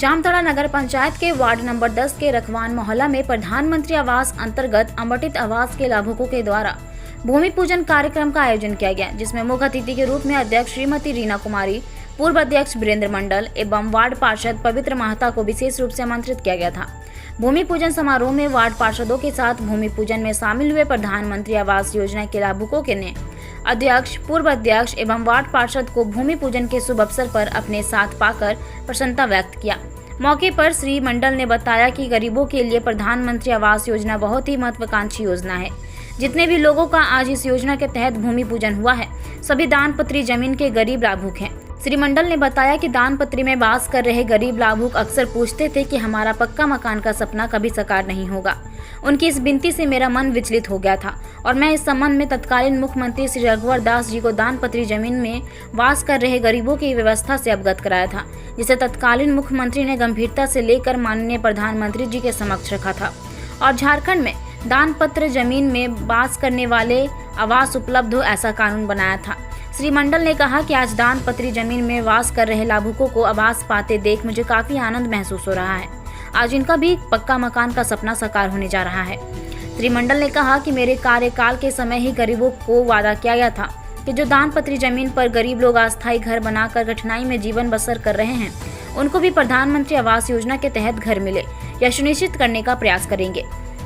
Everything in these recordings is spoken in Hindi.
जामताड़ा नगर पंचायत के वार्ड नंबर 10 के रखवान मोहल्ला में प्रधानमंत्री आवास अंतर्गत आवंटित आवास के लाभुकों के द्वारा भूमि पूजन कार्यक्रम का आयोजन किया गया, जिसमें मुख्य अतिथि के रूप में अध्यक्ष श्रीमती रीना कुमारी, पूर्व अध्यक्ष वीरेंद्र मंडल एवं वार्ड पार्षद पवित्र महता को विशेष रूप से आमंत्रित किया गया था। भूमि पूजन समारोह में वार्ड पार्षदों के साथ भूमि पूजन में शामिल हुए प्रधानमंत्री आवास योजना के लाभुकों के ने अध्यक्ष, पूर्व अध्यक्ष एवं वार्ड पार्षद को भूमि पूजन के शुभ अवसर पर अपने साथ पाकर प्रसन्नता व्यक्त किया। मौके पर श्री मंडल ने बताया कि गरीबों के लिए प्रधानमंत्री आवास योजना बहुत ही महत्वाकांक्षी योजना है। जितने भी लोगों का आज इस योजना के तहत भूमि पूजन हुआ है, सभी दानपत्री जमीन के गरीब लाभुक हैं। श्री मंडल ने बताया कि दानपत्री में वास कर रहे गरीब लाभुक अक्सर पूछते थे कि हमारा पक्का मकान का सपना कभी साकार नहीं होगा। उनकी इस विनती से मेरा मन विचलित हो गया था और मैं इस संबंध में तत्कालीन मुख्यमंत्री श्री रघुवर दास जी को दानपत्री जमीन में वास कर रहे गरीबों की व्यवस्था से अवगत कराया था, जिसे तत्कालीन मुख्यमंत्री ने गंभीरता से लेकर माननीय प्रधानमंत्री जी के समक्ष रखा था और झारखंड में दानपत्र जमीन में वास करने वाले आवास उपलब्ध हो, ऐसा कानून बनाया था। श्री मंडल ने कहा कि आज दानपत्री जमीन में वास कर रहे लाभुकों को आवास पाते देख मुझे काफी आनंद महसूस हो रहा है। आज इनका भी पक्का मकान का सपना साकार होने जा रहा है। श्री मंडल ने कहा कि मेरे कार्यकाल के समय ही गरीबों को वादा किया गया था कि जो दानपत्री जमीन पर गरीब लोग अस्थायी घर बनाकर कठिनाई में जीवन बसर कर रहे हैं, उनको भी प्रधानमंत्री आवास योजना के तहत घर मिले, यह सुनिश्चित करने का प्रयास करेंगे।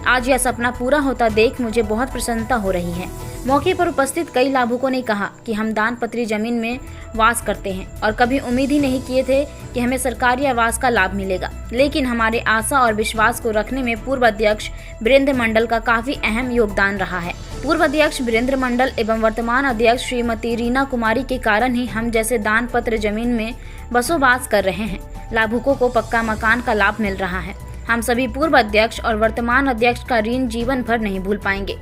आज यह सपना पूरा होता देख मुझे बहुत प्रसन्नता हो रही है। मौके पर उपस्थित कई लाभुकों ने कहा कि हम दानपत्री जमीन में वास करते हैं और कभी उम्मीद ही नहीं किए थे कि हमें सरकारी आवास का लाभ मिलेगा, लेकिन हमारे आशा और विश्वास को रखने में पूर्व अध्यक्ष वीरेंद्र मंडल का काफी अहम योगदान रहा है। पूर्व अध्यक्ष वीरेंद्र मंडल एवं वर्तमान अध्यक्ष श्रीमती रीना कुमारी के कारण ही हम जैसे दानपत्र जमीन में बसोबास कर रहे हैं लाभुकों को पक्का मकान का लाभ मिल रहा है। हम सभी पूर्व अध्यक्ष और वर्तमान अध्यक्ष का ऋण जीवन भर नहीं भूल पाएंगे।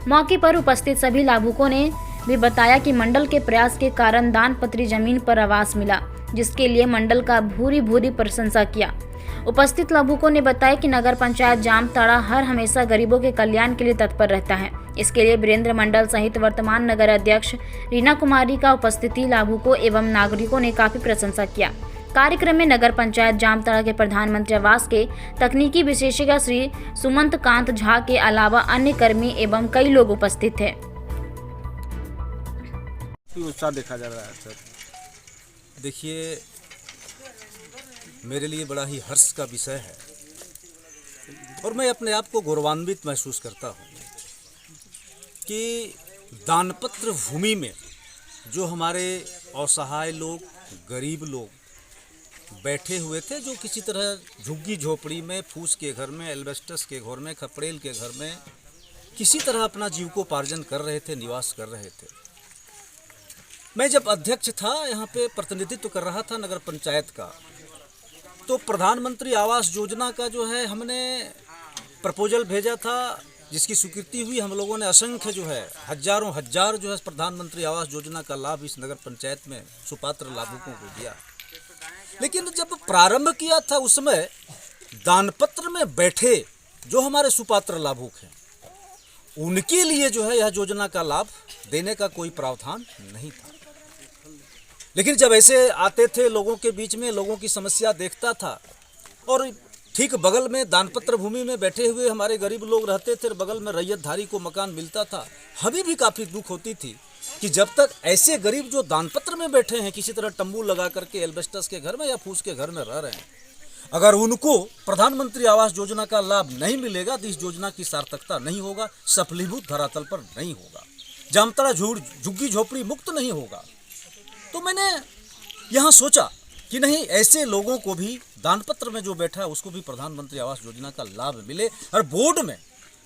मौके पर उपस्थित सभी लाभुकों ने भी बताया कि मंडल के प्रयास के कारण दानपत्री जमीन पर आवास मिला, जिसके लिए मंडल का भूरी भूरी प्रशंसा किया। उपस्थित लाभुकों ने बताया कि नगर पंचायत जामताड़ा हर हमेशा गरीबों के कल्याण के लिए तत्पर रहता है। इसके लिए वीरेंद्र मंडल सहित वर्तमान नगर अध्यक्ष रीना कुमारी का उपस्थिति लाभुकों एवं नागरिकों ने काफी प्रशंसा किया। कार्यक्रम में नगर पंचायत जामताड़ा के प्रधानमंत्री आवास के तकनीकी विशेषज्ञ श्री सुमंत कांत झा के अलावा अन्य कर्मी एवं कई लोग उपस्थित थे। उत्साह देखा जा रहा है सर। देखिए, मेरे लिए बड़ा ही हर्ष का विषय है और मैं अपने आप को गौरवान्वित महसूस करता हूँ कि दानपत्र भूमि में जो हमारे असहाय लोग, गरीब लोग बैठे हुए थे, जो किसी तरह झुग्गी झोपड़ी में, फूस के घर में, एल्बेस्टस के घर में, खपड़ेल के घर में किसी तरह अपना जीविकोपार्जन कर रहे थे, निवास कर रहे थे। मैं जब अध्यक्ष था, यहाँ पे प्रतिनिधित्व कर रहा था नगर पंचायत का, तो प्रधानमंत्री आवास योजना का जो है हमने प्रपोजल भेजा था, जिसकी स्वीकृति हुई। हम लोगों ने असंख्य जो है हजारों हजार जो है प्रधानमंत्री आवास योजना का लाभ इस नगर पंचायत में सुपात्र लाभुकों को दिया। लेकिन जब प्रारंभ किया था उस समय दानपत्र में बैठे जो हमारे सुपात्र लाभुक हैं, उनके लिए जो है यह योजना का लाभ देने का कोई प्रावधान नहीं था। लेकिन जब ऐसे आते थे लोगों के बीच में, लोगों की समस्या देखता था और ठीक बगल में दानपत्र भूमि में बैठे हुए हमारे गरीब लोग रहते थे, बगल में रैयतधारी को मकान मिलता था, हमें भी काफ़ी दुख होती थी कि जब तक ऐसे गरीब जो दानपत्र में बैठे हैं, किसी तरह तंबू लगा करके एल्बेस्टस के घर में या फूस के घर में रह रहे हैं, अगर उनको प्रधानमंत्री आवास योजना का लाभ नहीं मिलेगा तो इस योजना की सार्थकता नहीं होगा, सफलीभूत धरातल पर नहीं होगा, जामताड़ा झुग्गी झोपड़ी मुक्त नहीं होगा। तो मैंने यहाँ सोचा कि नहीं, ऐसे लोगों को भी दानपत्र में जो बैठा है उसको भी प्रधानमंत्री आवास योजना का लाभ मिले। और बोर्ड में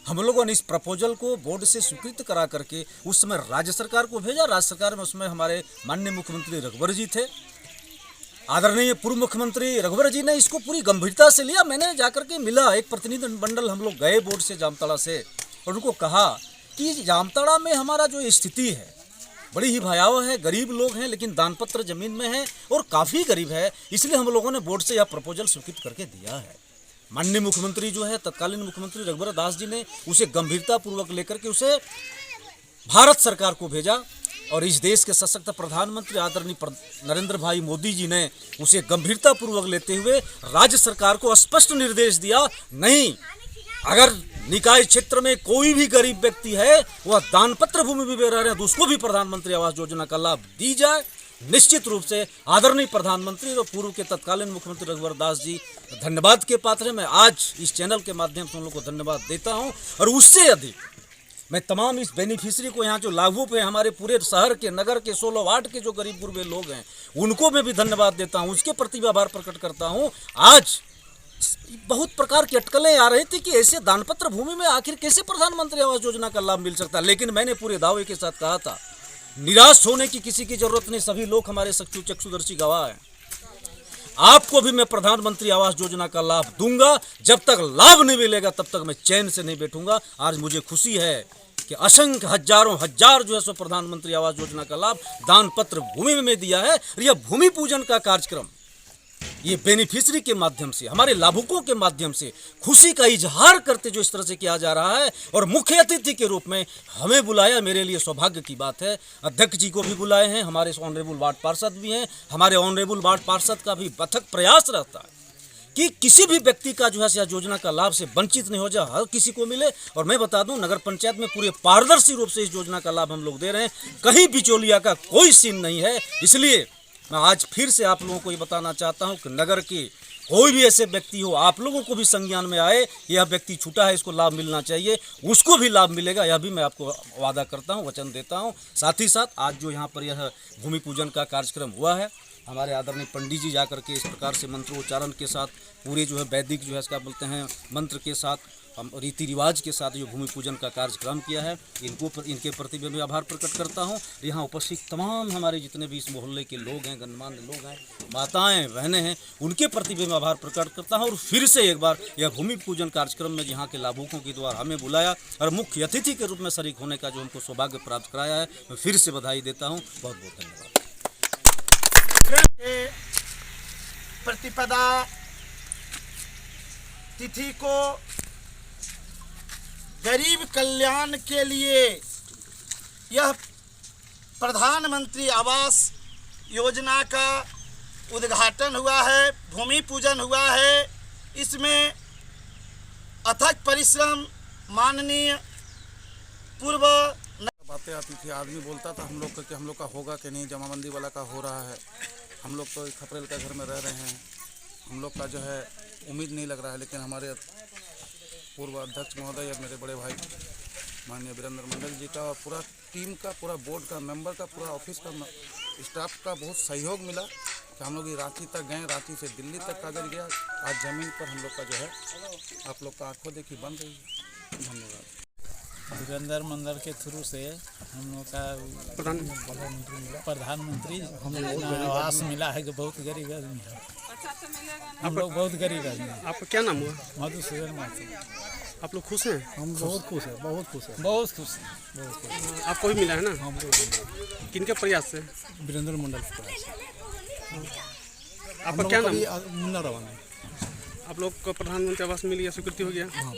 हम लोगों ने इस प्रपोजल को बोर्ड से स्वीकृत करा करके उस समय राज्य सरकार को भेजा। राज्य सरकार में उसमें हमारे माननीय मुख्यमंत्री रघुवर जी थे, आदरणीय पूर्व मुख्यमंत्री रघुवर जी ने इसको पूरी गंभीरता से लिया। मैंने जाकर के मिला, एक प्रतिनिधि मंडल हम लोग गए बोर्ड से जामताड़ा से, और उनको कहा कि जामताड़ा में हमारा जो स्थिति है बड़ी ही भयावह है, गरीब लोग हैं लेकिन दानपत्र जमीन में है और काफ़ी गरीब है, इसलिए हम लोगों ने बोर्ड से यह प्रपोजल स्वीकृत करके दिया है। माननीय मुख्यमंत्री जो है, तत्कालीन मुख्यमंत्री रघुवर दास जी ने उसे गंभीरता पूर्वक लेकर के उसे भारत सरकार को भेजा और इस देश के सशक्त प्रधानमंत्री आदरणीय नरेंद्र भाई मोदी जी ने उसे गंभीरतापूर्वक लेते हुए राज्य सरकार को स्पष्ट निर्देश दिया, नहीं, अगर निकाय क्षेत्र में कोई भी गरीब व्यक्ति है वह दानपत्र भूमि में रह रहे हैं तो उसको भी प्रधानमंत्री आवास योजना का लाभ दी जाए। निश्चित रूप से आदरणीय प्रधानमंत्री और पूर्व के तत्कालीन मुख्यमंत्री रघुवर दास जी धन्यवाद के पात्र हैं। मैं आज इस चैनल के माध्यम से उन लोगों को धन्यवाद देता हूं और उससे अधिक मैं तमाम इस बेनिफिशियरी को, यहाँ जो लाभुक हैं हमारे पूरे शहर के, नगर के 16 वार्ड के जो गरीब गुरबे लोग हैं उनको मैं भी धन्यवाद देता हूँ, उसके प्रति भी आभार प्रकट करता हूँ। आज बहुत प्रकार की अटकलें आ रही थी कि ऐसे दानपत्र भूमि में आखिर कैसे प्रधानमंत्री आवास योजना का लाभ मिल सकता है, लेकिन मैंने पूरे दावे के साथ कहा था निराश होने की किसी की जरूरत नहीं, सभी लोग हमारे चक्षुदर्शी गवाह हैं। आपको भी मैं प्रधानमंत्री आवास योजना का लाभ दूंगा, जब तक लाभ नहीं मिलेगा तब तक मैं चैन से नहीं बैठूंगा। आज मुझे खुशी है कि असंख्य हजारों हजार जो है सो प्रधानमंत्री आवास योजना का लाभ दानपत्र भूमि में दिया है। और यह भूमि पूजन का कार्यक्रम ये बेनिफिशियरी के माध्यम से, हमारे लाभुकों के माध्यम से खुशी का इजहार करते जो इस तरह से किया जा रहा है और मुख्य अतिथि के रूप में हमें बुलाया, मेरे लिए सौभाग्य की बात है। अध्यक्ष जी को भी बुलाए हैं, हमारे ऑनरेबल वार्ड पार्षद भी हैं, हमारे ऑनरेबल वार्ड पार्षद का भी अथक प्रयास रहता है कि किसी भी व्यक्ति का जो है योजना का लाभ से वंचित नहीं हो जाए, हर किसी को मिले। और मैं बता दूं नगर पंचायत में पूरे पारदर्शी रूप से इस योजना का लाभ हम लोग दे रहे हैं, कहीं बिचौलिया का कोई सीन नहीं है। इसलिए मैं आज फिर से आप लोगों को ये बताना चाहता हूं कि नगर के कोई भी ऐसे व्यक्ति हो, आप लोगों को भी संज्ञान में आए यह व्यक्ति छूटा है, इसको लाभ मिलना चाहिए, उसको भी लाभ मिलेगा, यह भी मैं आपको वादा करता हूं, वचन देता हूं। साथ ही साथ आज जो यहाँ पर यह भूमि पूजन का कार्यक्रम हुआ है, हमारे आदरणीय पंडित जी जाकर के इस प्रकार से मंत्रोच्चारण के साथ पूरे जो है वैदिक जो है इसका बोलते हैं मंत्र के साथ, हम रीति रिवाज के साथ जो भूमि पूजन का कार्यक्रम किया है, इनके प्रति भी आभार प्रकट करता हूं। यहाँ उपस्थित तमाम हमारे जितने भी इस मोहल्ले के लोग हैं, गणमान्य लोग हैं, माताएं बहनें हैं, उनके प्रति भी मैं आभार प्रकट करता हूं। और फिर से एक बार यह भूमि पूजन कार्यक्रम में यहाँ के लाभुकों के द्वारा हमें बुलाया और मुख्य अतिथि के रूप में शरीक होने का जो हमको सौभाग्य प्राप्त कराया है, मैं फिर से बधाई देता हूँ। बहुत बहुत धन्यवाद। प्रतिपदा तिथि को गरीब कल्याण के लिए यह प्रधानमंत्री आवास योजना का उद्घाटन हुआ है, भूमि पूजन हुआ है। इसमें अथक परिश्रम माननीय पूर्व बातें आती थी, आदमी बोलता था हम लोग का होगा कि नहीं, जमाबंदी वाला का हो रहा है, हम लोग तो खपरेल का घर में रह रहे हैं, हम लोग का जो है उम्मीद नहीं लग रहा है। लेकिन हमारे पूर्व अध्यक्ष महोदय और मेरे बड़े भाई माननीय वीरेंद्र मंडल जी का और पूरा टीम का, पूरा बोर्ड का मेंबर का, पूरा ऑफिस का स्टाफ का बहुत सहयोग मिला कि हम लोग ये रांची तक गए, रांची से दिल्ली तक कागज गया। आज ज़मीन पर हम लोग का जो है आप लोग का आंखों देखी बन रही है। धन्यवाद। वीरेंद्र मंडल के थ्रू से हम लोग का प्रधानमंत्री आवास मिला है, जो बहुत गरीब आदमी है, हम लोग बहुत गरीब आदमी है। आपका क्या नाम हुआ? मधुसूदन माथुर। आप लोग खुश हैं? हम बहुत खुश है, बहुत खुश है, बहुत खुश है, बहुत खुश। आपको भी मिला है ना? हम लोग किनके प्रयास से? वीरेंद्र मंडल के प्रयास। आपका क्या नाम? मुन्ना रवानी। आप लोग को प्रधानमंत्री आवास मिल गया, स्वीकृति हो गया? हाँ।